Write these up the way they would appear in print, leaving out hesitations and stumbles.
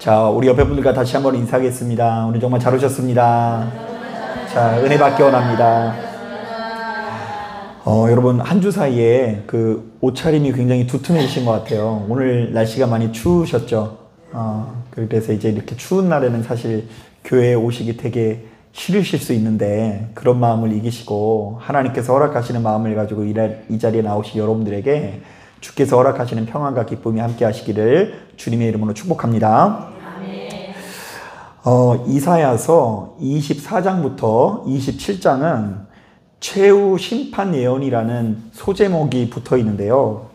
자, 우리 옆에 분들과 다시 한번 인사하겠습니다. 오늘 정말 잘 오셨습니다. 자, 은혜 받기 원합니다. 여러분, 한 주 사이에 그 옷차림이 굉장히 두툼해지신 것 같아요. 오늘 날씨가 많이 추우셨죠? 그래서 이제 이렇게 추운 날에는 사실 교회에 오시기 되게 싫으실 수 있는데, 그런 마음을 이기시고 하나님께서 허락하시는 마음을 가지고 이 자리에 나오신 여러분들에게 주께서 허락하시는 평안과 기쁨이 함께 하시기를 주님의 이름으로 축복합니다. 이사야서 24장부터 27장은 최후 심판 예언이라는 소제목이 붙어 있는데요.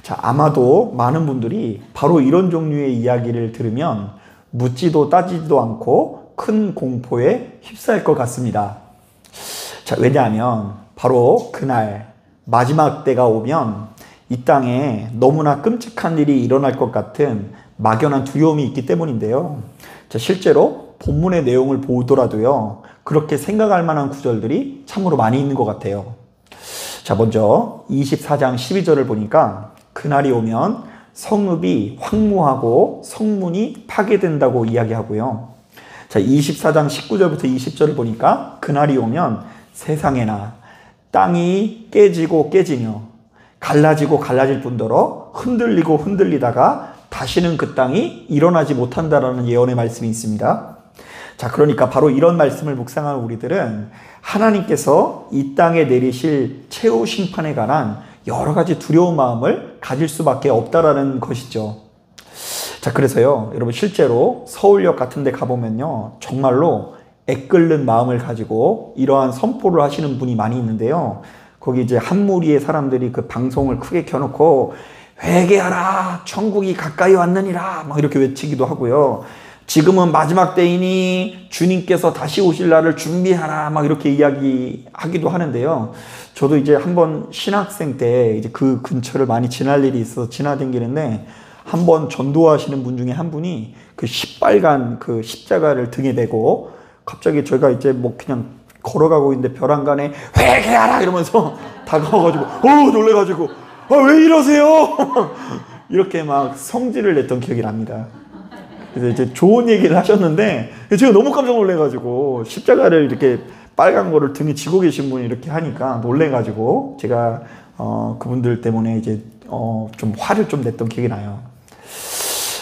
자, 아마도 많은 분들이 바로 이런 종류의 이야기를 들으면 묻지도 따지지도 않고 큰 공포에 휩싸일 것 같습니다. 자, 왜냐하면 바로 그날 마지막 때가 오면 이 땅에 너무나 끔찍한 일이 일어날 것 같은 막연한 두려움이 있기 때문인데요. 자, 실제로 본문의 내용을 보더라도요, 그렇게 생각할 만한 구절들이 참으로 많이 있는 것 같아요. 자, 먼저 24장 12절을 보니까 그날이 오면 성읍이 황무하고 성문이 파괴된다고 이야기하고요. 자, 24장 19절부터 20절을 보니까 그날이 오면 세상에나 땅이 깨지고 깨지며 갈라지고 갈라질 뿐더러 흔들리고 흔들리다가 다시는 그 땅이 일어나지 못한다라는 예언의 말씀이 있습니다. 자, 그러니까 바로 이런 말씀을 묵상한 우리들은 하나님께서 이 땅에 내리실 최후 심판에 관한 여러 가지 두려운 마음을 가질 수밖에 없다라는 것이죠. 자, 그래서요, 여러분, 실제로 서울역 같은 데 가보면요, 정말로 애끓는 마음을 가지고 이러한 선포를 하시는 분이 많이 있는데요. 거기 이제 한 무리의 사람들이 그 방송을 크게 켜놓고 회개하라, 천국이 가까이 왔느니라 막 이렇게 외치기도 하고요. 지금은 마지막 때이니 주님께서 다시 오실 날을 준비하라 막 이렇게 이야기하기도 하는데요. 저도 이제 한번 신학생 때 이제 그 근처를 많이 지날 일이 있어서 지나다니는데, 한번 전도하시는 분 중에 한 분이 그 시빨간 그 십자가를 등에 메고 갑자기 저희가 이제 뭐 그냥 걸어가고 있는데 벼랑간에 회개하라 이러면서 다가와가지고 놀래가지고 왜 이러세요? 이렇게 막 성질을 냈던 기억이 납니다. 그래서 이제 좋은 얘기를 하셨는데 제가 너무 깜짝 놀래가지고, 십자가를 이렇게 빨간 거를 등에 지고 계신 분이 이렇게 하니까 놀래가지고 제가 그분들 때문에 이제 좀 화를 좀 냈던 기억이 나요.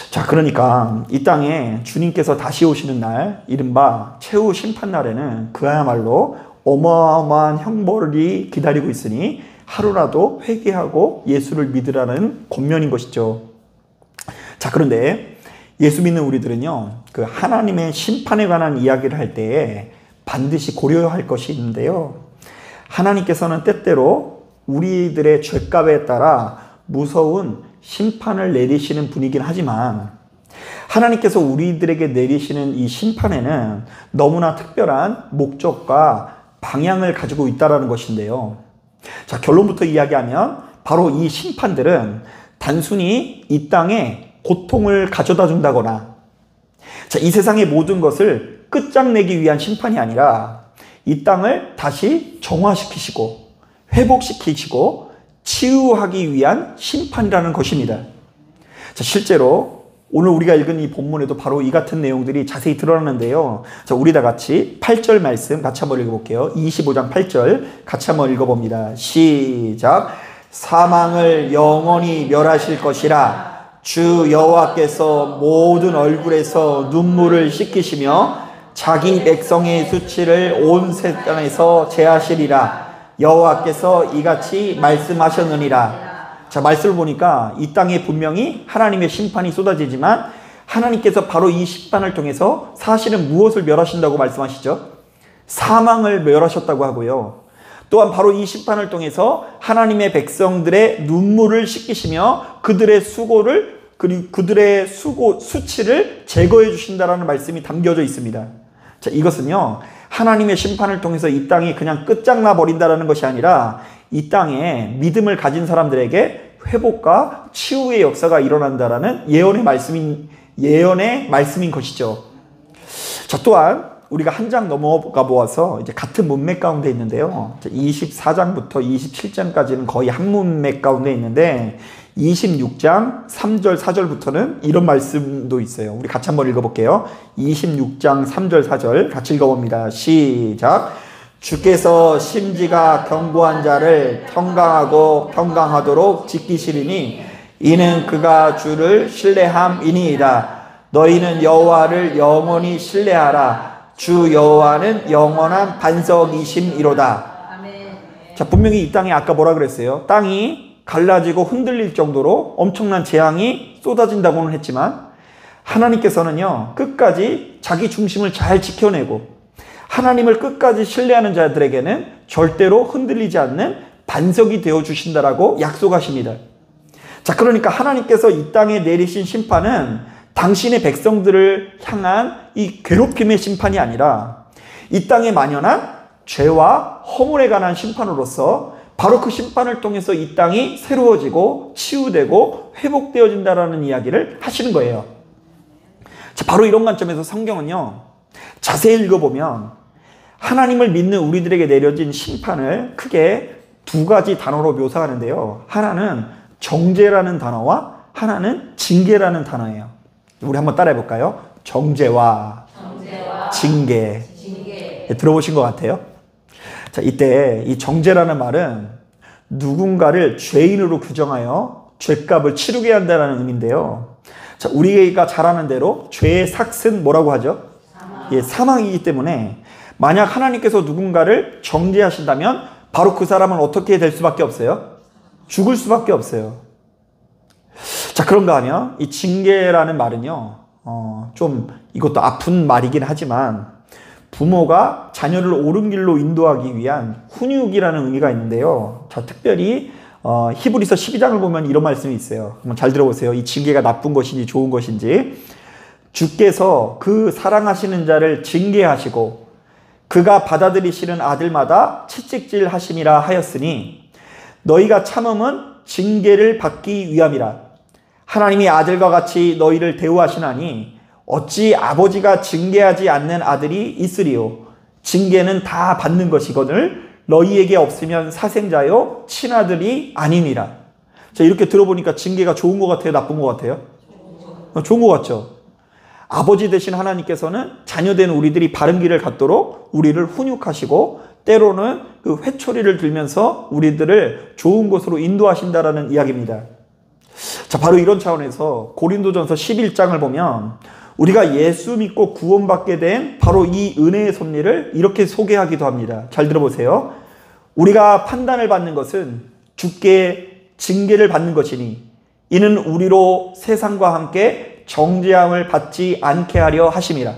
자, 그러니까 이 땅에 주님께서 다시 오시는 날, 이른바 최후 심판 날에는 그야말로 어마어마한 형벌이 기다리고 있으니 하루라도 회개하고 예수를 믿으라는 권면인 것이죠. 자, 그런데 예수 믿는 우리들은요, 그 하나님의 심판에 관한 이야기를 할 때에 반드시 고려해야 할 것이 있는데요. 하나님께서는 때때로 우리들의 죄값에 따라 무서운 심판을 내리시는 분이긴 하지만, 하나님께서 우리들에게 내리시는 이 심판에는 너무나 특별한 목적과 방향을 가지고 있다는 것인데요. 자, 결론부터 이야기하면 바로 이 심판들은 단순히 이 땅에 고통을 가져다 준다거나, 자, 이 세상의 모든 것을 끝장내기 위한 심판이 아니라 이 땅을 다시 정화시키시고 회복시키시고 치유하기 위한 심판이라는 것입니다. 자, 실제로 오늘 우리가 읽은 이 본문에도 바로 이 같은 내용들이 자세히 드러나는데요. 자, 우리 다 같이 8절 말씀 같이 한번 읽어볼게요. 25장 8절 같이 한번 읽어봅니다. 시작. 사망을 영원히 멸하실 것이라. 주 여호와께서 모든 얼굴에서 눈물을 씻기시며 자기 백성의 수치를 온 세상에서 제하시리라. 여호와께서 이같이 말씀하셨느니라. 자, 말씀을 보니까 이 땅에 분명히 하나님의 심판이 쏟아지지만, 하나님께서 바로 이 심판을 통해서 사실은 무엇을 멸하신다고 말씀하시죠? 사망을 멸하셨다고 하고요. 또한 바로 이 심판을 통해서 하나님의 백성들의 눈물을 씻기시며 그들의 수고를, 그리고 그들의 수치를 제거해 주신다라는 말씀이 담겨져 있습니다. 자, 이것은요, 하나님의 심판을 통해서 이 땅이 그냥 끝장나 버린다라는 것이 아니라 이 땅에 믿음을 가진 사람들에게 회복과 치유의 역사가 일어난다라는 예언의 말씀인 것이죠. 자, 또한 우리가 한 장 넘어가 보아서 이제 같은 문맥 가운데 있는데요. 24장부터 27장까지는 거의 한 문맥 가운데 있는데, 26장 3절 4절부터는 이런 말씀도 있어요. 우리 같이 한번 읽어볼게요. 26장 3절 4절 같이 읽어봅니다. 시작. 주께서 심지가 견고한 자를 평강하고 평강하도록 지키시리니 이는 그가 주를 신뢰함이니이다. 너희는 여호와를 영원히 신뢰하라. 주 여호와는 영원한 반석이심이로다. 자, 분명히 이 땅에 아까 뭐라 그랬어요? 땅이 갈라지고 흔들릴 정도로 엄청난 재앙이 쏟아진다고는 했지만 하나님께서는요, 끝까지 자기 중심을 잘 지켜내고 하나님을 끝까지 신뢰하는 자들에게는 절대로 흔들리지 않는 반석이 되어 주신다라고 약속하십니다. 자, 그러니까 하나님께서 이 땅에 내리신 심판은 당신의 백성들을 향한 이 괴롭힘의 심판이 아니라 이 땅에 만연한 죄와 허물에 관한 심판으로서 바로 그 심판을 통해서 이 땅이 새로워지고 치유되고 회복되어진다라는 이야기를 하시는 거예요. 자, 바로 이런 관점에서 성경은요, 자세히 읽어보면 하나님을 믿는 우리들에게 내려진 심판을 크게 두 가지 단어로 묘사하는데요. 하나는 정죄라는 단어와 하나는 징계라는 단어예요. 우리 한번 따라해 볼까요? 정죄와 징계. 들어보신 것 같아요? 자, 이때 이 정죄라는 말은 누군가를 죄인으로 규정하여 죄값을 치르게 한다는 의미인데요. 자, 우리가 잘 아는 대로 죄의 삭은 뭐라고 하죠? 예, 사망이기 때문에 만약 하나님께서 누군가를 정죄하신다면 바로 그 사람은 어떻게 될 수밖에 없어요? 죽을 수밖에 없어요. 자, 그런가 하면 이 징계라는 말은요, 좀 이것도 아픈 말이긴 하지만 부모가 자녀를 옳은 길로 인도하기 위한 훈육이라는 의미가 있는데요. 자, 특별히 히브리서 12장을 보면 이런 말씀이 있어요. 한번 잘 들어보세요. 이 징계가 나쁜 것인지 좋은 것인지. 주께서 그 사랑하시는 자를 징계하시고 그가 받아들이시는 아들마다 채찍질 하심이라 하였으니 너희가 참음은 징계를 받기 위함이라. 하나님이 아들과 같이 너희를 대우하시나니 어찌 아버지가 징계하지 않는 아들이 있으리요. 징계는 다 받는 것이거늘 너희에게 없으면 사생자요 친아들이 아니니라. 자, 이렇게 들어보니까 징계가 좋은 것 같아요? 나쁜 것 같아요? 좋은 것 같죠? 아버지 되신 하나님께서는 자녀된 우리들이 바른 길을 갖도록 우리를 훈육하시고 때로는 그 회초리를 들면서 우리들을 좋은 곳으로 인도하신다라는 이야기입니다. 자, 바로 이런 차원에서 고린도전서 11장을 보면 우리가 예수 믿고 구원받게 된 바로 이 은혜의 섭리를 이렇게 소개하기도 합니다. 잘 들어보세요. 우리가 판단을 받는 것은 주께 징계를 받는 것이니 이는 우리로 세상과 함께 정죄함을 받지 않게 하려 하심이라.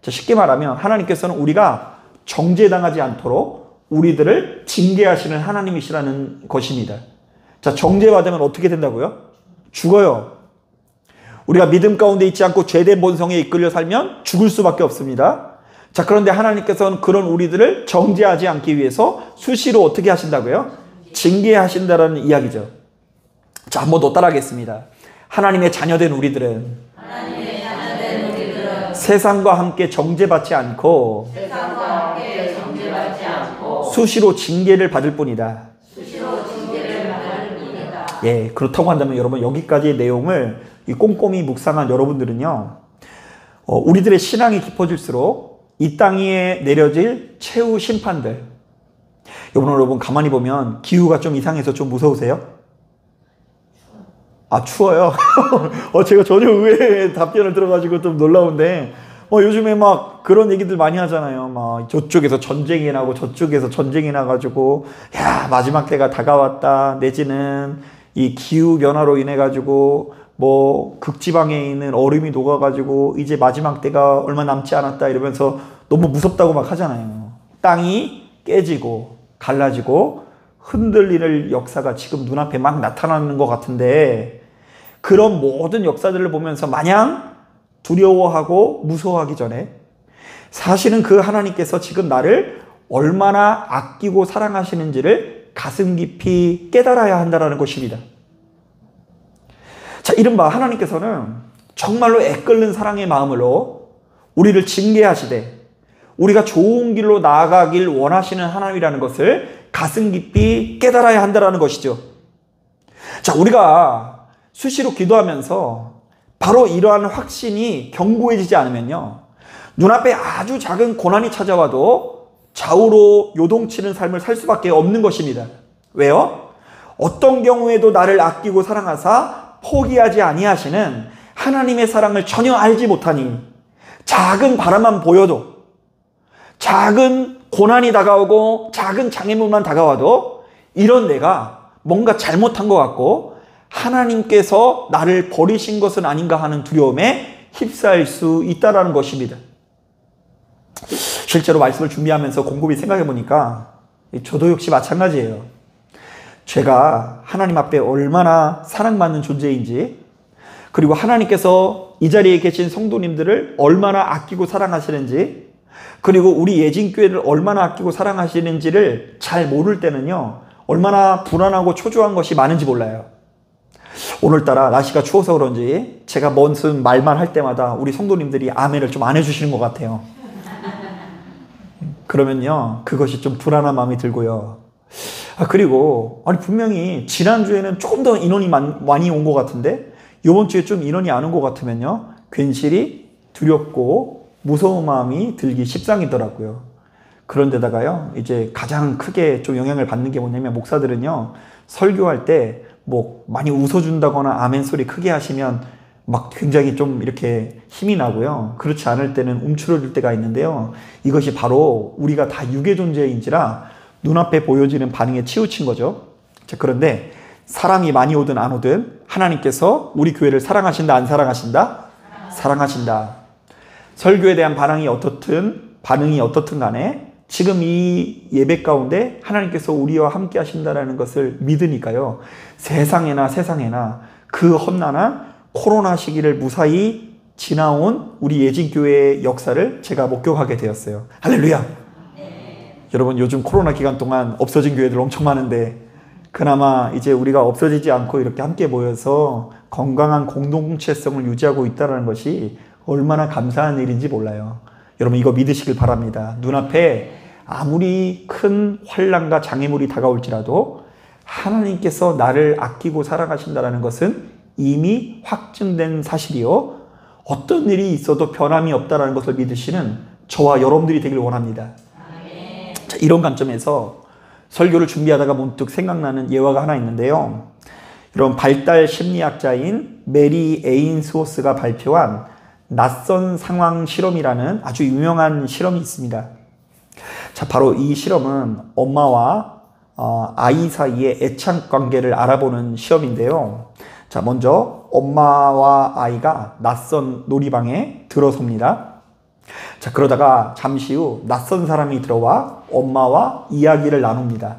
자, 쉽게 말하면 하나님께서는 우리가 정죄당하지 않도록 우리들을 징계하시는 하나님이시라는 것입니다. 자, 정죄받으면 어떻게 된다고요? 죽어요. 우리가 믿음 가운데 있지 않고 죄된 본성에 이끌려 살면 죽을 수밖에 없습니다. 자, 그런데 하나님께서는 그런 우리들을 정죄하지 않기 위해서 수시로 어떻게 하신다고요? 징계하신다라는 이야기죠. 자, 한번 더 따라하겠습니다. 하나님의 자녀된 우리들은 세상과 함께 정죄받지 않고 수시로 징계를 받을 뿐이다. 예, 그렇다고 한다면 여러분, 여기까지의 내용을 꼼꼼히 묵상한 여러분들은요, 우리들의 신앙이 깊어질수록 이 땅에 내려질 최후 심판들, 여러분 가만히 보면 기후가 좀 이상해서 좀 무서우세요? 아, 추워요? 제가 전혀 의외의 답변을 들어가지고 좀 놀라운데, 요즘에 막 그런 얘기들 많이 하잖아요. 막 저쪽에서 전쟁이 나고 저쪽에서 전쟁이 나가지고, 야, 마지막 때가 다가왔다. 내지는 이 기후 변화로 인해 가지고 뭐 극지방에 있는 얼음이 녹아가지고 이제 마지막 때가 얼마 남지 않았다 이러면서 너무 무섭다고 막 하잖아요. 땅이 깨지고 갈라지고 흔들리는 역사가 지금 눈앞에 막 나타나는 것 같은데, 그런 모든 역사들을 보면서 마냥 두려워하고 무서워하기 전에 사실은 그 하나님께서 지금 나를 얼마나 아끼고 사랑하시는지를 가슴 깊이 깨달아야 한다는 것입니다. 자, 이른바 하나님께서는 정말로 애끓는 사랑의 마음으로 우리를 징계하시되 우리가 좋은 길로 나아가길 원하시는 하나님이라는 것을 가슴 깊이 깨달아야 한다는 것이죠. 자, 우리가 수시로 기도하면서 바로 이러한 확신이 견고해지지 않으면요, 눈앞에 아주 작은 고난이 찾아와도 좌우로 요동치는 삶을 살 수밖에 없는 것입니다. 왜요? 어떤 경우에도 나를 아끼고 사랑하사 포기하지 아니하시는 하나님의 사랑을 전혀 알지 못하니 작은 바람만 보여도, 작은 고난이 다가오고 작은 장애물만 다가와도 이런 내가 뭔가 잘못한 것 같고 하나님께서 나를 버리신 것은 아닌가 하는 두려움에 휩싸일 수 있다는 것입니다. 실제로 말씀을 준비하면서 곰곰이 생각해 보니까 저도 역시 마찬가지예요. 제가 하나님 앞에 얼마나 사랑받는 존재인지, 그리고 하나님께서 이 자리에 계신 성도님들을 얼마나 아끼고 사랑하시는지, 그리고 우리 예진교회를 얼마나 아끼고 사랑하시는지를 잘 모를 때는요, 얼마나 불안하고 초조한 것이 많은지 몰라요. 오늘따라 날씨가 추워서 그런지 제가 무슨 말만 할 때마다 우리 성도님들이 아멘을 좀 안 해주시는 것 같아요. 그러면요, 그것이 좀 불안한 마음이 들고요. 그리고 분명히 지난주에는 조금 더 인원이 많이 온 것 같은데 이번 주에 좀 인원이 안 온 것 같으면요, 괜시리 두렵고 무서운 마음이 들기 십상이더라고요. 그런데다가요, 이제 가장 크게 좀 영향을 받는 게 뭐냐면, 목사들은요, 설교할 때 뭐 많이 웃어준다거나 아멘 소리 크게 하시면 막 굉장히 좀 이렇게 힘이 나고요. 그렇지 않을 때는 움츠러들 때가 있는데요. 이것이 바로 우리가 다 육의 존재인지라 눈앞에 보여지는 반응에 치우친 거죠. 자, 그런데 사람이 많이 오든 안 오든 하나님께서 우리 교회를 사랑하신다, 안 사랑하신다? 사랑하신다. 설교에 대한 반응이 어떻든 간에 지금 이 예배 가운데 하나님께서 우리와 함께 하신다는 것을 믿으니까요, 세상에나 그 험난한 코로나 시기를 무사히 지나온 우리 예진교회의 역사를 제가 목격하게 되었어요. 할렐루야. 여러분, 요즘 코로나 기간 동안 없어진 교회들 엄청 많은데 그나마 이제 우리가 없어지지 않고 이렇게 함께 모여서 건강한 공동체성을 유지하고 있다는 것이 얼마나 감사한 일인지 몰라요. 여러분, 이거 믿으시길 바랍니다. 눈앞에 아무리 큰 환난과 장애물이 다가올지라도 하나님께서 나를 아끼고 사랑하신다는 것은 이미 확증된 사실이요, 어떤 일이 있어도 변함이 없다는 것을 믿으시는 저와 여러분들이 되길 원합니다. 자, 이런 관점에서 설교를 준비하다가 문득 생각나는 예화가 하나 있는데요. 이런 발달 심리학자인 메리 에인스워스가 발표한 낯선 상황 실험이라는 아주 유명한 실험이 있습니다. 자, 바로 이 실험은 엄마와 아이 사이의 애착 관계를 알아보는 시험인데요. 자, 먼저 엄마와 아이가 낯선 놀이방에 들어섭니다. 자, 그러다가 잠시 후 낯선 사람이 들어와 엄마와 이야기를 나눕니다.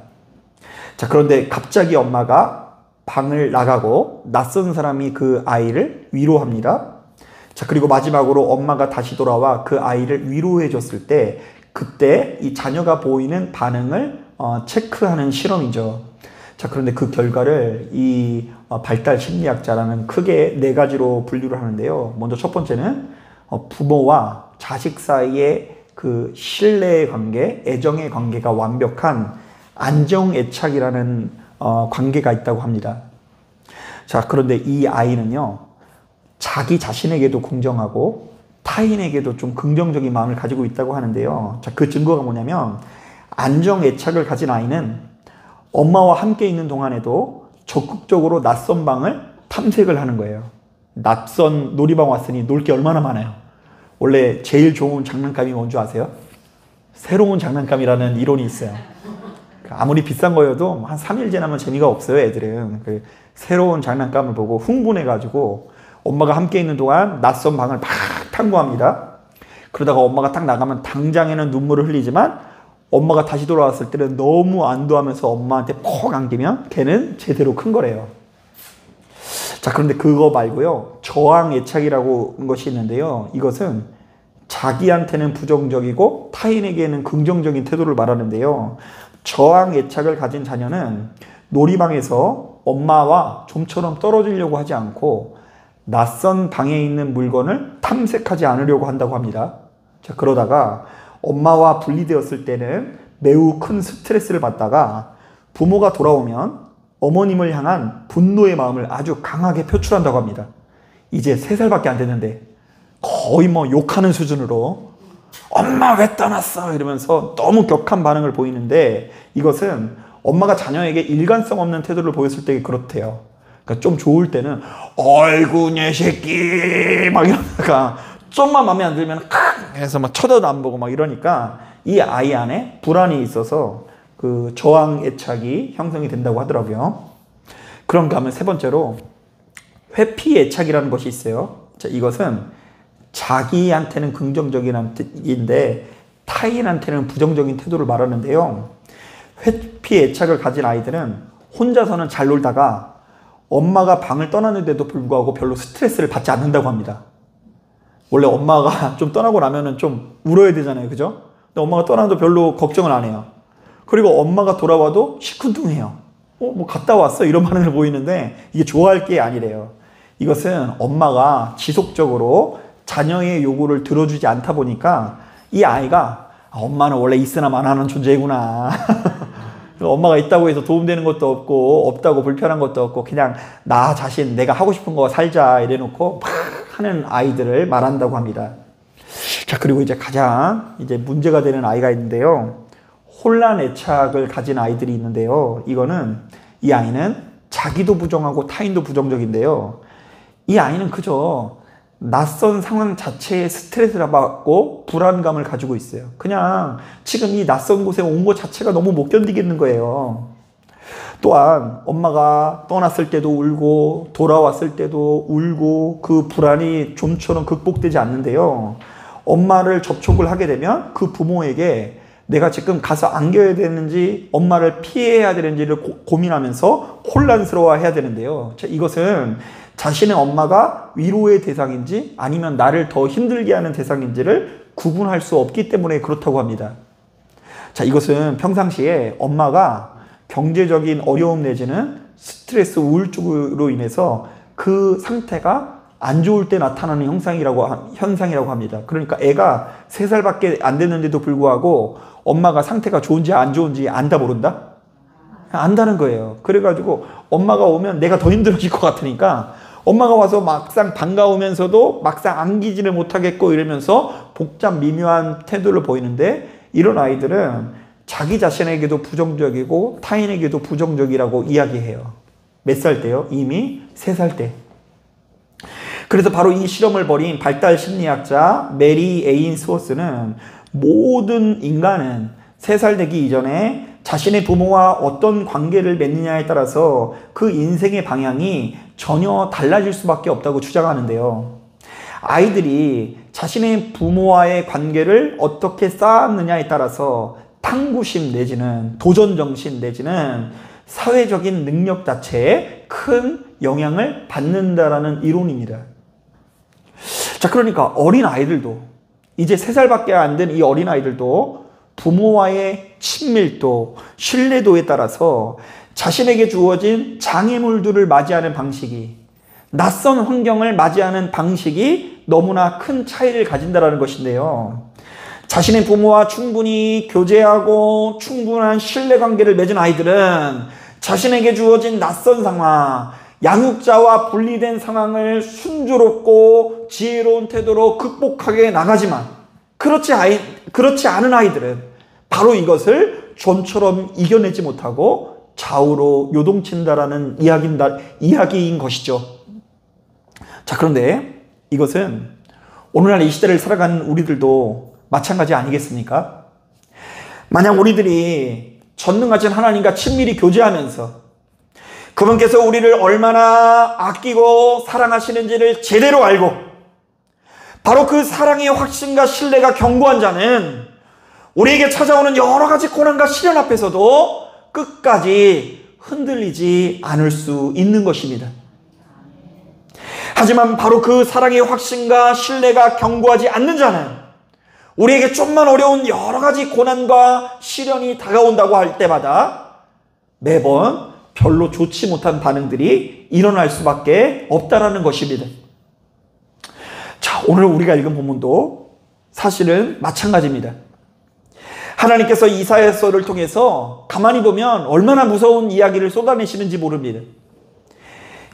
자, 그런데 갑자기 엄마가 방을 나가고 낯선 사람이 그 아이를 위로합니다. 자, 그리고 마지막으로 엄마가 다시 돌아와 그 아이를 위로해 줬을 때 그때 이 자녀가 보이는 반응을 체크하는 실험이죠. 자, 그런데 그 결과를 이 발달 심리학자라는 크게 4가지로 분류를 하는데요. 먼저 첫 번째는 부모와 자식 사이의 그 신뢰의 관계, 애정의 관계가 완벽한 안정애착이라는 관계가 있다고 합니다. 자, 그런데 이 아이는요, 자기 자신에게도 긍정하고 타인에게도 좀 긍정적인 마음을 가지고 있다고 하는데요. 자, 그 증거가 뭐냐면, 안정애착을 가진 아이는 엄마와 함께 있는 동안에도 적극적으로 낯선 방을 탐색을 하는 거예요. 낯선 놀이방 왔으니 놀 게 얼마나 많아요. 원래 제일 좋은 장난감이 뭔지 아세요? 새로운 장난감이라는 이론이 있어요. 아무리 비싼 거여도 한 3일 지나면 재미가 없어요, 애들은. 새로운 장난감을 보고 흥분해가지고 엄마가 함께 있는 동안 낯선 방을 막 탐구합니다. 그러다가 엄마가 딱 나가면 당장에는 눈물을 흘리지만 엄마가 다시 돌아왔을 때는 너무 안도하면서 엄마한테 퍽 안기면 걔는 제대로 큰 거래요. 자, 그런데 그거 말고요, 저항 애착이라고 한 것이 있는데요. 이것은 자기한테는 부정적이고 타인에게는 긍정적인 태도를 말하는데요. 저항 애착을 가진 자녀는 놀이방에서 엄마와 좀처럼 떨어지려고 하지 않고 낯선 방에 있는 물건을 탐색하지 않으려고 한다고 합니다. 자, 그러다가 엄마와 분리되었을 때는 매우 큰 스트레스를 받다가 부모가 돌아오면 어머님을 향한 분노의 마음을 아주 강하게 표출한다고 합니다. 이제 3살밖에 안 됐는데 거의 뭐 욕하는 수준으로 엄마 왜 떠났어? 이러면서 너무 격한 반응을 보이는데 이것은 엄마가 자녀에게 일관성 없는 태도를 보였을 때 그렇대요. 그러니까 좀 좋을 때는 어이구 내 새끼 막 이러다가 좀만 마음에 안 들면 칵 해서 막 쳐다도 안 보고 막 이러니까 이 아이 안에 불안이 있어서 그 저항 애착이 형성이 된다고 하더라고요. 그런가 하면 3번째로 회피 애착이라는 것이 있어요. 자, 이것은 자기한테는 긍정적인 뜻인데 타인한테는 부정적인 태도를 말하는데요. 회피 애착을 가진 아이들은 혼자서는 잘 놀다가 엄마가 방을 떠났는데도 불구하고 별로 스트레스를 받지 않는다고 합니다. 원래 엄마가 좀 떠나고 나면은 좀 울어야 되잖아요. 그죠? 근데 엄마가 떠나도 별로 걱정을 안 해요. 그리고 엄마가 돌아와도 시큰둥해요. 뭐 갔다 왔어? 이런 반응을 보이는데 이게 좋아할 게 아니래요. 이것은 엄마가 지속적으로 자녀의 요구를 들어주지 않다 보니까 이 아이가 엄마는 원래 있으나 마나하는 존재구나. 엄마가 있다고 해서 도움되는 것도 없고 없다고 불편한 것도 없고 그냥 나 자신 내가 하고 싶은 거 살자 이래놓고 막 하는 아이들을 말한다고 합니다. 자, 그리고 이제 가장 이제 문제가 되는 아이가 있는데요. 혼란 애착을 가진 아이들이 있는데요. 이 아이는 자기도 부정하고 타인도 부정적인데요. 이 아이는 그저 낯선 상황 자체에 스트레스를 받고 불안감을 가지고 있어요. 그냥 지금 이 낯선 곳에 온 것 자체가 너무 못 견디겠는 거예요. 또한 엄마가 떠났을 때도 울고 돌아왔을 때도 울고 그 불안이 좀처럼 극복되지 않는데요. 엄마를 접촉을 하게 되면 그 부모에게 내가 지금 가서 안겨야 되는지 엄마를 피해야 되는지를 고민하면서 혼란스러워해야 되는데요. 이것은 자신의 엄마가 위로의 대상인지 아니면 나를 더 힘들게 하는 대상인지를 구분할 수 없기 때문에 그렇다고 합니다. 자, 이것은 평상시에 엄마가 경제적인 어려움 내지는 스트레스 우울증으로 인해서 그 상태가 안 좋을 때 나타나는 현상이라고 합니다. 그러니까 애가 3살밖에 안 됐는데도 불구하고 엄마가 상태가 좋은지 안 좋은지 안다 모른다? 안다는 거예요. 그래가지고 엄마가 오면 내가 더 힘들어질 것 같으니까 엄마가 와서 막상 반가우면서도 막상 안기지를 못하겠고 이러면서 복잡 미묘한 태도를 보이는데 이런 아이들은 자기 자신에게도 부정적이고 타인에게도 부정적이라고 이야기해요. 몇 살 때요? 이미 3살 때. 그래서 바로 이 실험을 벌인 발달 심리학자 메리 에인스워스는 모든 인간은 3살 되기 이전에 자신의 부모와 어떤 관계를 맺느냐에 따라서 그 인생의 방향이 전혀 달라질 수밖에 없다고 주장하는데요. 아이들이 자신의 부모와의 관계를 어떻게 쌓았느냐에 따라서 탐구심 내지는 도전정신 내지는 사회적인 능력 자체에 큰 영향을 받는다라는 이론입니다. 자, 그러니까 어린 아이들도 이제 3살밖에 안 된 이 어린 아이들도 부모와의 친밀도, 신뢰도에 따라서 자신에게 주어진 장애물들을 맞이하는 방식이, 낯선 환경을 맞이하는 방식이 너무나 큰 차이를 가진다는 것인데요. 자신의 부모와 충분히 교제하고 충분한 신뢰관계를 맺은 아이들은 자신에게 주어진 낯선 상황, 양육자와 분리된 상황을 순조롭고 지혜로운 태도로 극복하게 나가지만 그렇지 않은 아이들은 바로 이것을 좀처럼 이겨내지 못하고 좌우로 요동친다라는 이야기인 것이죠. 자, 그런데 이것은 오늘날 이 시대를 살아가는 우리들도 마찬가지 아니겠습니까? 만약 우리들이 전능하신 하나님과 친밀히 교제하면서 그분께서 우리를 얼마나 아끼고 사랑하시는지를 제대로 알고 바로 그 사랑의 확신과 신뢰가 견고한 자는 우리에게 찾아오는 여러 가지 고난과 시련 앞에서도 끝까지 흔들리지 않을 수 있는 것입니다. 하지만 바로 그 사랑의 확신과 신뢰가 견고하지 않는 자는 우리에게 좀만 어려운 여러 가지 고난과 시련이 다가온다고 할 때마다 매번 별로 좋지 못한 반응들이 일어날 수밖에 없다라는 것입니다. 자, 오늘 우리가 읽은 본문도 사실은 마찬가지입니다. 하나님께서 이사야서를 통해서 가만히 보면 얼마나 무서운 이야기를 쏟아내시는지 모릅니다.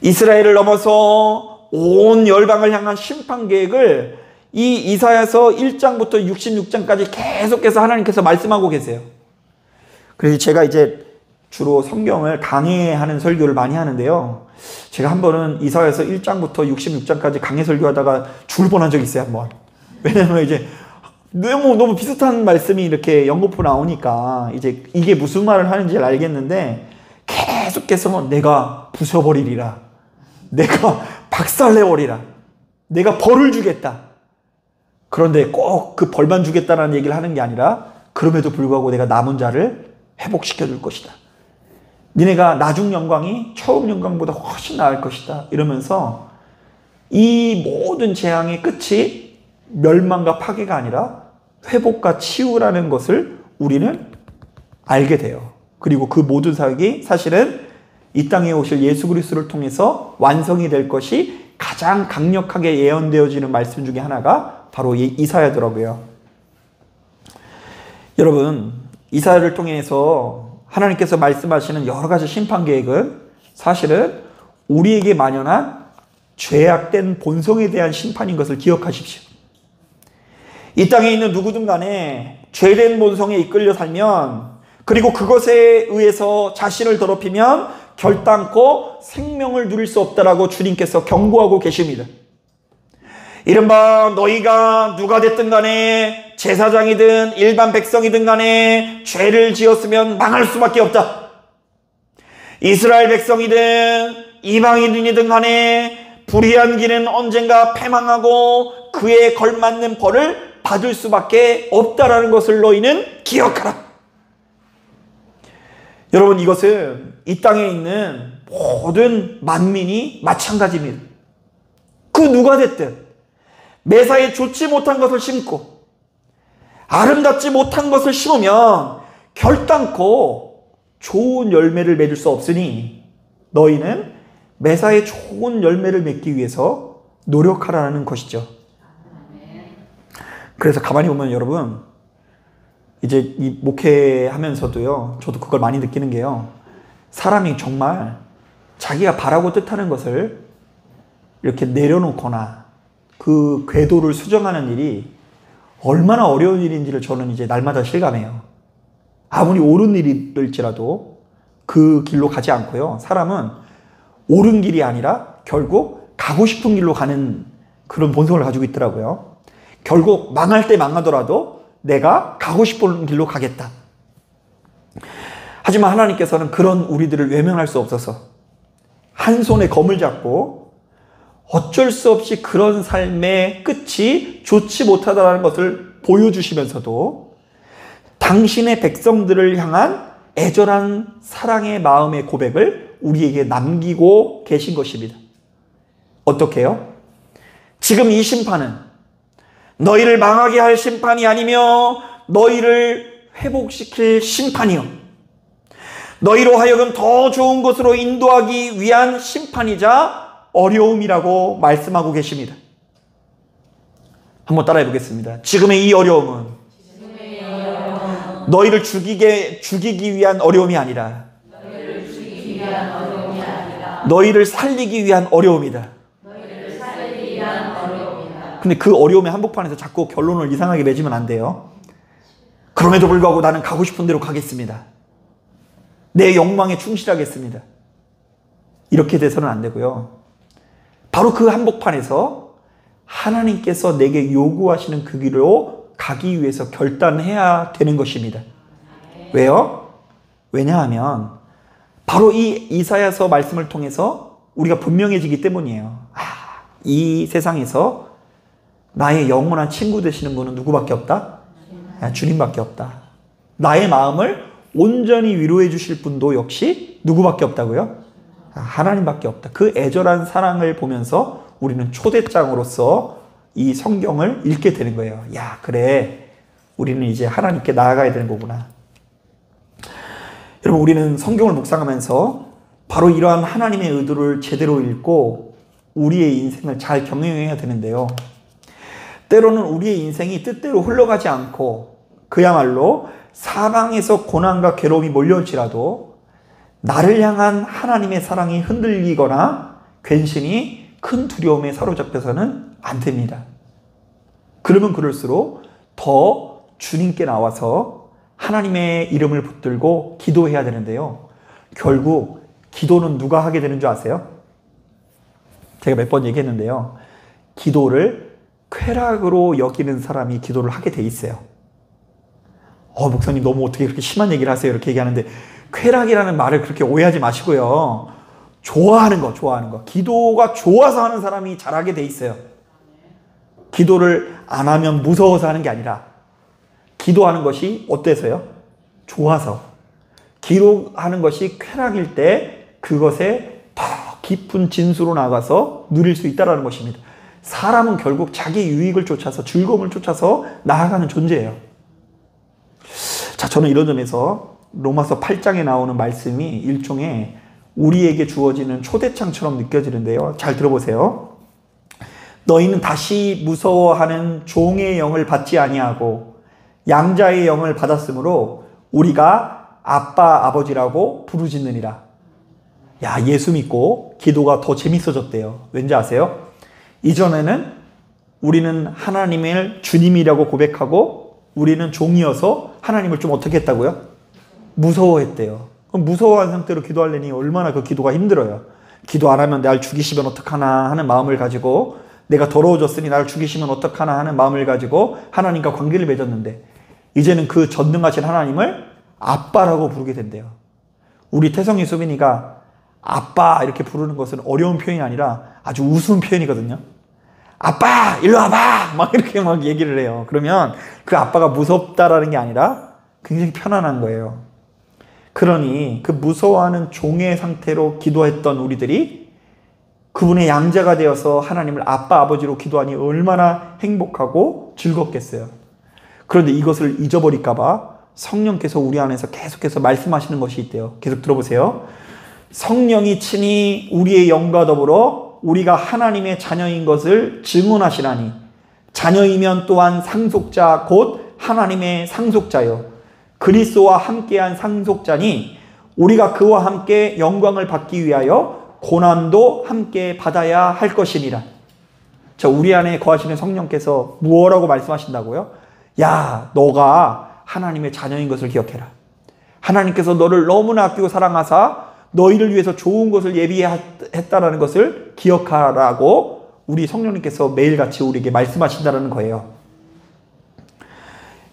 이스라엘을 넘어서 온 열방을 향한 심판 계획을 이 이사야서 1장부터 66장까지 계속해서 하나님께서 말씀하고 계세요. 그래서 제가 이제 주로 성경을 강해하는 설교를 많이 하는데요. 제가 한 번은 이사야서 1장부터 66장까지 강해 설교하다가 죽을 뻔한 적이 있어요, 한번. 왜냐면 이제 너무 비슷한 말씀이 이렇게 연거푸 나오니까 이제 이게 무슨 말을 하는지를 알겠는데 계속해서 내가 부숴버리리라. 내가 박살내버리라. 내가 벌을 주겠다. 그런데 꼭 그 벌만 주겠다는 얘기를 하는 게 아니라 그럼에도 불구하고 내가 남은 자를 회복시켜 줄 것이다. 니네가 나중 영광이 처음 영광보다 훨씬 나을 것이다. 이러면서 이 모든 재앙의 끝이 멸망과 파괴가 아니라 회복과 치유라는 것을 우리는 알게 돼요. 그리고 그 모든 사역이 사실은 이 땅에 오실 예수 그리스도를 통해서 완성이 될 것이 가장 강력하게 예언되어지는 말씀 중에 하나가 바로 이사야더라고요. 여러분, 이사야를 통해서 하나님께서 말씀하시는 여러 가지 심판 계획은 사실은 우리에게 만연한 죄악된 본성에 대한 심판인 것을 기억하십시오. 이 땅에 있는 누구든 간에 죄된 본성에 이끌려 살면, 그리고 그것에 의해서 자신을 더럽히면 결단코 생명을 누릴 수 없다라고 주님께서 경고하고 계십니다. 이른바 너희가 누가 됐든 간에 제사장이든 일반 백성이든 간에 죄를 지었으면 망할 수밖에 없다. 이스라엘 백성이든 이방인이든 간에 불의한 길은 언젠가 패망하고 그에 걸맞는 벌을 받을 수밖에 없다라는 것을 너희는 기억하라. 여러분, 이것은 이 땅에 있는 모든 만민이 마찬가지입니다. 그 누가 됐든 매사에 좋지 못한 것을 심고 아름답지 못한 것을 심으면 결단코 좋은 열매를 맺을 수 없으니 너희는 매사에 좋은 열매를 맺기 위해서 노력하라는 것이죠. 그래서 가만히 보면 여러분, 이제 이 목회하면서도요, 저도 그걸 많이 느끼는 게요, 사람이 정말 자기가 바라고 뜻하는 것을 이렇게 내려놓거나 그 궤도를 수정하는 일이 얼마나 어려운 일인지를 저는 이제 날마다 실감해요. 아무리 옳은 일일지라도 그 길로 가지 않고요, 사람은 옳은 길이 아니라 결국 가고 싶은 길로 가는 그런 본성을 가지고 있더라고요. 결국 망할 때 망하더라도 내가 가고 싶은 길로 가겠다. 하지만 하나님께서는 그런 우리들을 외면할 수 없어서 한 손에 검을 잡고 어쩔 수 없이 그런 삶의 끝이 좋지 못하다는 것을 보여주시면서도 당신의 백성들을 향한 애절한 사랑의 마음의 고백을 우리에게 남기고 계신 것입니다. 어떻게 해요? 지금 이 심판은 너희를 망하게 할 심판이 아니며 너희를 회복시킬 심판이요, 너희로 하여금 더 좋은 것으로 인도하기 위한 심판이자 어려움이라고 말씀하고 계십니다. 한번 따라해 보겠습니다. 지금의 이 어려움은 너희를 죽이기 위한 어려움이 아니라 너희를 살리기 위한 어려움이다. 근데 그 어려움의 한복판에서 자꾸 결론을 이상하게 맺으면 안 돼요. 그럼에도 불구하고 나는 가고 싶은 대로 가겠습니다. 내 욕망에 충실하겠습니다. 이렇게 돼서는 안 되고요. 바로 그 한복판에서 하나님께서 내게 요구하시는 그 길로 가기 위해서 결단해야 되는 것입니다. 왜요? 왜냐하면 바로 이 이사야서 말씀을 통해서 우리가 분명해지기 때문이에요. 이 세상에서 나의 영원한 친구 되시는 분은 누구밖에 없다? 주님밖에 없다. 나의 마음을 온전히 위로해 주실 분도 역시 누구밖에 없다고요? 하나님밖에 없다. 그 애절한 사랑을 보면서 우리는 초대장으로서 이 성경을 읽게 되는 거예요. 야, 그래, 우리는 이제 하나님께 나아가야 되는 거구나. 여러분, 우리는 성경을 묵상하면서 바로 이러한 하나님의 의도를 제대로 읽고 우리의 인생을 잘 경영해야 되는데요, 때로는 우리의 인생이 뜻대로 흘러가지 않고 그야말로 사방에서 고난과 괴로움이 몰려올지라도 나를 향한 하나님의 사랑이 흔들리거나 괜시니 큰 두려움에 사로잡혀서는 안 됩니다. 그러면 그럴수록 더 주님께 나와서 하나님의 이름을 붙들고 기도해야 되는데요. 결국 기도는 누가 하게 되는 줄 아세요? 제가 몇 번 얘기했는데요. 기도를 쾌락으로 여기는 사람이 기도를 하게 돼 있어요. 목사님 너무 어떻게 그렇게 심한 얘기를 하세요? 이렇게 얘기하는데 쾌락이라는 말을 그렇게 오해하지 마시고요. 좋아하는 거. 기도가 좋아서 하는 사람이 잘하게 돼 있어요. 기도를 안 하면 무서워서 하는 게 아니라 기도하는 것이 어때서요? 좋아서. 기도하는 것이 쾌락일 때 그것에 더 깊은 진수로 나가서 누릴 수 있다는 것입니다. 사람은 결국 자기 유익을 쫓아서 즐거움을 쫓아서 나아가는 존재예요. 자, 저는 이런 점에서 로마서 8장에 나오는 말씀이 일종의 우리에게 주어지는 초대장처럼 느껴지는데요. 잘 들어보세요. 너희는 다시 무서워하는 종의 영을 받지 아니하고 양자의 영을 받았으므로 우리가 아빠 아버지라고 부르짖느니라. 야, 예수 믿고 기도가 더 재밌어졌대요. 왠지 아세요? 이전에는 우리는 하나님을 주님이라고 고백하고 우리는 종이어서 하나님을 좀 어떻게 했다고요? 무서워했대요. 그럼 무서워한 상태로 기도하려니 얼마나 그 기도가 힘들어요. 기도 안 하면 날 죽이시면 어떡하나 하는 마음을 가지고, 내가 더러워졌으니 나를 죽이시면 어떡하나 하는 마음을 가지고 하나님과 관계를 맺었는데, 이제는 그 전능하신 하나님을 아빠라고 부르게 된대요. 우리 태성이 수빈이가 아빠 이렇게 부르는 것은 어려운 표현이 아니라 아주 우스운 표현이거든요. 아빠 일로 와봐 막 이렇게 막 얘기를 해요. 그러면 그 아빠가 무섭다라는 게 아니라 굉장히 편안한 거예요. 그러니 그 무서워하는 종의 상태로 기도했던 우리들이 그분의 양자가 되어서 하나님을 아빠 아버지로 기도하니 얼마나 행복하고 즐겁겠어요. 그런데 이것을 잊어버릴까 봐 성령께서 우리 안에서 계속해서 말씀하시는 것이 있대요. 계속 들어보세요. 성령이 친히 우리의 영과 더불어 우리가 하나님의 자녀인 것을 증언하시나니 자녀이면 또한 상속자 곧 하나님의 상속자요 그리스도와 함께한 상속자니 우리가 그와 함께 영광을 받기 위하여 고난도 함께 받아야 할 것이니라. 자, 우리 안에 거하시는 성령께서 무엇라고 말씀하신다고요? 야, 너가 하나님의 자녀인 것을 기억해라. 하나님께서 너를 너무나 아끼고 사랑하사 너희를 위해서 좋은 것을 예비했다라는 것을 기억하라고 우리 성령님께서 매일같이 우리에게 말씀하신다는 거예요.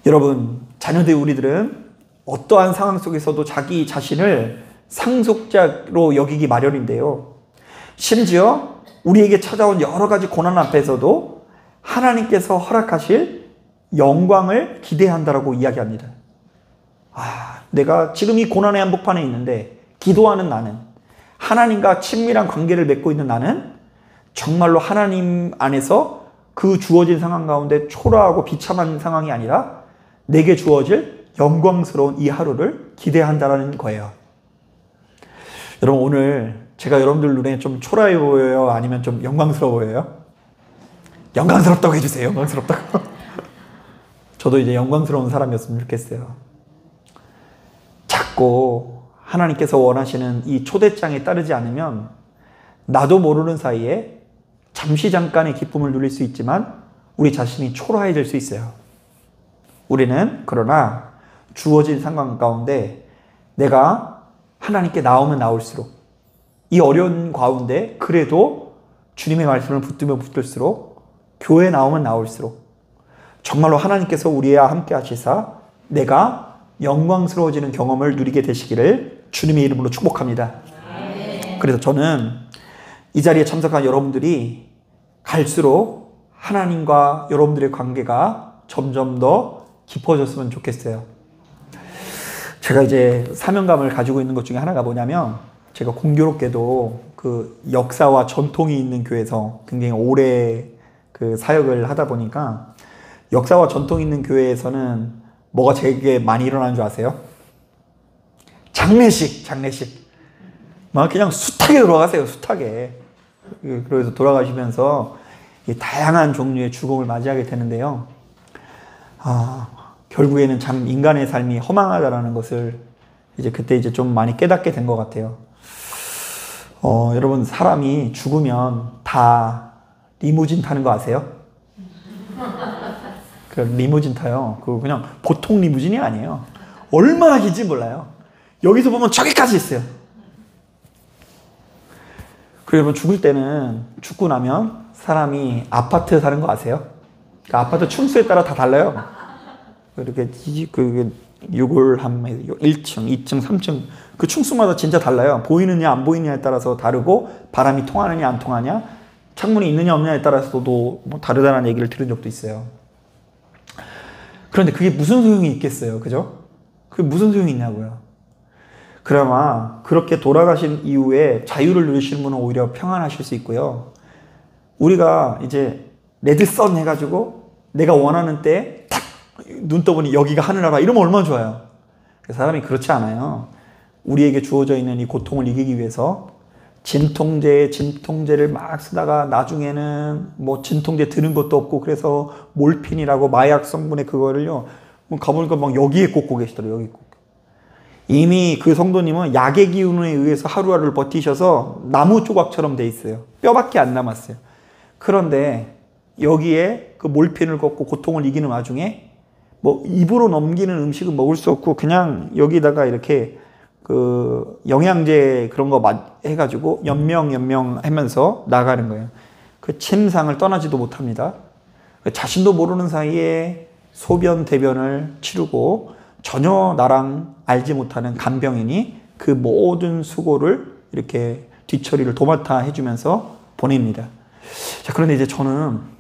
여러분, 자녀들 우리들은 어떠한 상황 속에서도 자기 자신을 상속자로 여기기 마련인데요. 심지어 우리에게 찾아온 여러 가지 고난 앞에서도 하나님께서 허락하실 영광을 기대한다라고 이야기합니다. 내가 지금 이 고난의 한복판에 있는데 기도하는 나는, 하나님과 친밀한 관계를 맺고 있는 나는 정말로 하나님 안에서 그 주어진 상황 가운데 초라하고 비참한 상황이 아니라 내게 주어질 영광스러운 이 하루를 기대한다는 거예요. 여러분, 오늘 제가 여러분들 눈에 좀 초라해 보여요? 아니면 좀 영광스러워 보여요? 영광스럽다고 해주세요. 영광스럽다고. 저도 이제 영광스러운 사람이었으면 좋겠어요. 자꾸 하나님께서 원하시는 이 초대장에 따르지 않으면 나도 모르는 사이에 잠시 잠깐의 기쁨을 누릴 수 있지만 우리 자신이 초라해질 수 있어요. 우리는 그러나 주어진 상황 가운데 내가 하나님께 나오면 나올수록, 이 어려운 가운데 그래도 주님의 말씀을 붙들면 붙들수록, 교회에 나오면 나올수록 정말로 하나님께서 우리와 함께 하시사 내가 영광스러워지는 경험을 누리게 되시기를 주님의 이름으로 축복합니다. 그래서 저는 이 자리에 참석한 여러분들이 갈수록 하나님과 여러분들의 관계가 점점 더 깊어졌으면 좋겠어요. 제가 이제 사명감을 가지고 있는 것 중에 하나가 뭐냐면, 제가 공교롭게도 그 역사와 전통이 있는 교회에서 굉장히 오래 그 사역을 하다 보니까, 역사와 전통 있는 교회에서는 뭐가 되게 많이 일어나는 줄 아세요? 장례식. 막 그냥 숱하게 돌아가세요, 숱하게. 그래서 돌아가시면서 다양한 종류의 죽음을 맞이하게 되는데요. 결국에는 참 인간의 삶이 허망하다라는 것을 이제 그때 이제 좀 많이 깨닫게 된 것 같아요. 여러분, 사람이 죽으면 다 리무진 타는 거 아세요? 그 리무진 타요. 그거 그냥 보통 리무진이 아니에요. 얼마나 긴지 몰라요. 여기서 보면 저기까지 있어요. 그리고 여러분, 죽을 때는, 죽고 나면 사람이 아파트 사는 거 아세요? 그 아파트 층수에 따라 다 달라요. 이렇게 그 6월 1층, 2층, 3층 그 층수마다 진짜 달라요. 보이느냐 안 보이느냐에 따라서 다르고, 바람이 통하느냐 안 통하냐, 창문이 있느냐 없느냐에 따라서도 뭐 다르다는 얘기를 들은 적도 있어요. 그런데 그게 무슨 소용이 있겠어요, 그죠? 그게 무슨 소용이 있냐고요. 그나마 그렇게 돌아가신 이후에 자유를 누리시는 분은 오히려 평안하실 수 있고요. 우리가 이제 레드선 해가지고 내가 원하는 때에 탁 눈 떠보니 여기가 하늘나라 이러면 얼마나 좋아요. 사람이 그렇지 않아요. 우리에게 주어져 있는 이 고통을 이기기 위해서 진통제를 막 쓰다가 나중에는 뭐 진통제 드는 것도 없고, 그래서 몰핀이라고 마약 성분의 그거를요, 뭐 가보니까 막 여기에 꽂고 계시더라고요. 여기 꽂고. 이미 그 성도님은 약의 기운에 의해서 하루하루를 버티셔서 나무 조각처럼 돼 있어요. 뼈밖에 안 남았어요. 그런데 여기에 그 몰핀을 걷고 고통을 이기는 와중에 뭐 입으로 넘기는 음식은 먹을 수 없고, 그냥 여기다가 이렇게 그 영양제 그런 거 해가지고 연명 하면서 나가는 거예요. 그 침상을 떠나지도 못합니다. 자신도 모르는 사이에 소변, 대변을 치르고, 전혀 나랑 알지 못하는 간병인이 그 모든 수고를 이렇게 뒤처리를 도맡아 해주면서 보냅니다. 자, 그런데 이제 저는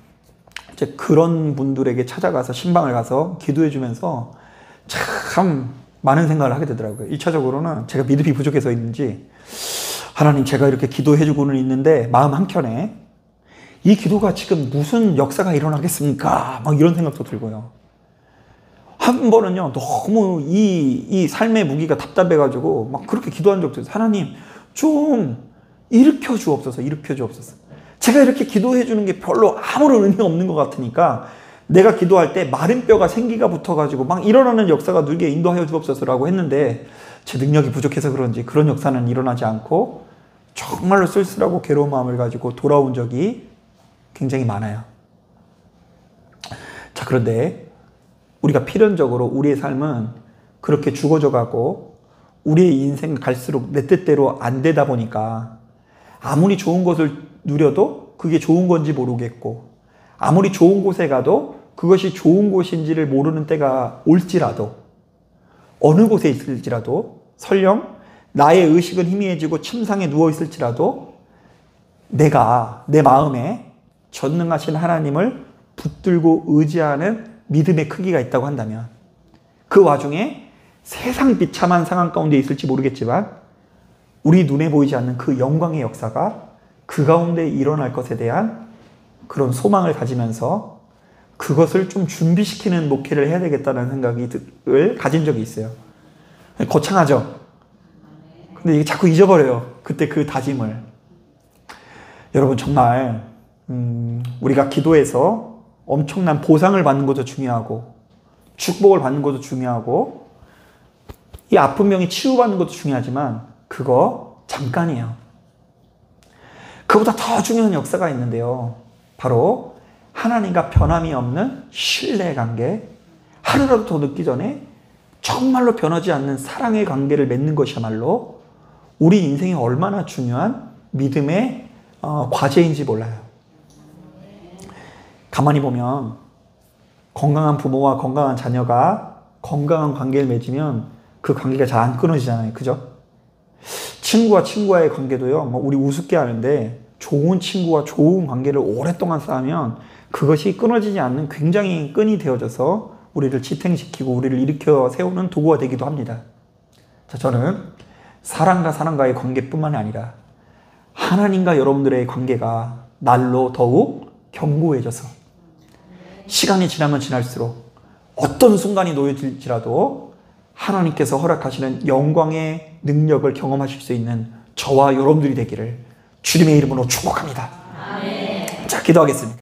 이제 그런 분들에게 찾아가서 신방을 가서 기도해 주면서 참 많은 생각을 하게 되더라고요. 1차적으로는 제가 믿음이 부족해서 있는지, 하나님, 제가 이렇게 기도해 주고는 있는데 마음 한켠에 이 기도가 지금 무슨 역사가 일어나겠습니까? 막 이런 생각도 들고요. 한 번은요, 너무 이 삶의 무기가 답답해가지고 막 그렇게 기도한 적도 있어요. 하나님, 좀 일으켜 주옵소서. 제가 이렇게 기도해 주는 게 별로 아무런 의미 없는 것 같으니까, 내가 기도할 때 마른 뼈가 생기가 붙어가지고 막 일어나는 역사가 누게 인도하여 주옵소서라고 했는데, 제 능력이 부족해서 그런지 그런 역사는 일어나지 않고 정말로 쓸쓸하고 괴로운 마음을 가지고 돌아온 적이 굉장히 많아요. 자, 그런데 우리가 필연적으로 우리의 삶은 그렇게 죽어져 가고, 우리의 인생 갈수록 내 뜻대로 안 되다 보니까 아무리 좋은 것을 누려도 그게 좋은 건지 모르겠고, 아무리 좋은 곳에 가도 그것이 좋은 곳인지를 모르는 때가 올지라도, 어느 곳에 있을지라도, 설령 나의 의식은 희미해지고 침상에 누워있을지라도, 내가 내 마음에 전능하신 하나님을 붙들고 의지하는 믿음의 크기가 있다고 한다면, 그 와중에 세상 비참한 상황 가운데 있을지 모르겠지만 우리 눈에 보이지 않는 그 영광의 역사가 그 가운데 일어날 것에 대한 그런 소망을 가지면서 그것을 좀 준비시키는 목회를 해야 되겠다는 생각을 가진 적이 있어요. 거창하죠? 근데 이게 자꾸 잊어버려요. 그때 그 다짐을. 여러분, 정말 우리가 기도해서 엄청난 보상을 받는 것도 중요하고, 축복을 받는 것도 중요하고, 이 아픈 병이 치유받는 것도 중요하지만 그거 잠깐이에요. 그보다 더 중요한 역사가 있는데요, 바로 하나님과 변함이 없는 신뢰의 관계, 하루라도 더 늦기 전에 정말로 변하지 않는 사랑의 관계를 맺는 것이야말로 우리 인생에 얼마나 중요한 믿음의 과제인지 몰라요. 가만히 보면 건강한 부모와 건강한 자녀가 건강한 관계를 맺으면 그 관계가 잘 안 끊어지잖아요. 그죠? 친구와 친구와의 관계도요, 뭐 우리 우습게 하는데, 좋은 친구와 좋은 관계를 오랫동안 쌓으면 그것이 끊어지지 않는 굉장히 끈이 되어져서 우리를 지탱시키고 우리를 일으켜 세우는 도구가 되기도 합니다. 자, 저는 사람과 사람과의 관계뿐만이 아니라 하나님과 여러분들의 관계가 날로 더욱 견고해져서 시간이 지나면 지날수록 어떤 순간이 놓여질지라도 하나님께서 허락하시는 영광의 능력을 경험하실 수 있는 저와 여러분들이 되기를 주님의 이름으로 축복합니다. 아멘. 자, 기도하겠습니다.